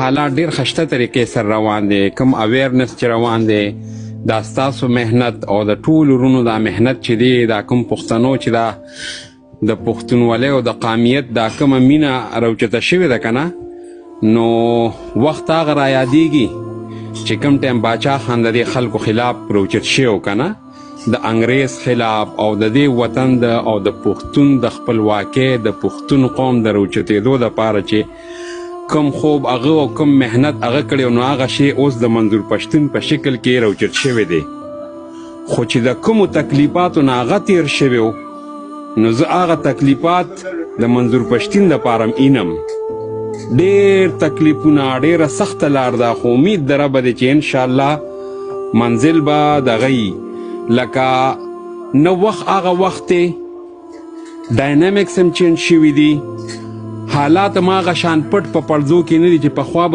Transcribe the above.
حالات ډیر خشته طریقې سره روان دي، کوم اویرنس چې روان دی دا ستاسو مهنت او د ټولو ورونو دا مهنت چې دی دا کوم پښتنو چې دا د پښتونولۍ او د قامیت دا کومه مینه راوچته شوې ده که نه، نو وخت هغه رایادېږي چې کوم ټایم باچا خان د دې خلکو خلاف راوچت شوی که نه، د انګریز خلاف او د دې وطن او د پښتون د خپلواکۍ د پښتون قوم د راوچتېدو دپاره چې کم خوب هغه او کم مهنت هغه کړی نو هغه شی اوس د منظور پښتون په شکل کې راوچت شوی دی. خو چې د کومو تکلیفاتو نه هغه تیر شوی و نو زه هغه تکلیفات د منظور پښتون دپاره اینم. ډېر تکلیفونه ډېره سخته لار ده، خو امید د ربه دی چې انشاءالله منزل به دغه وي. لکه نه وخت هغه وخت دی، ډاینامیکس هم چینج شوي دي، حالات هم هغه شان پټ په پړځو کې نه دي چې پخوا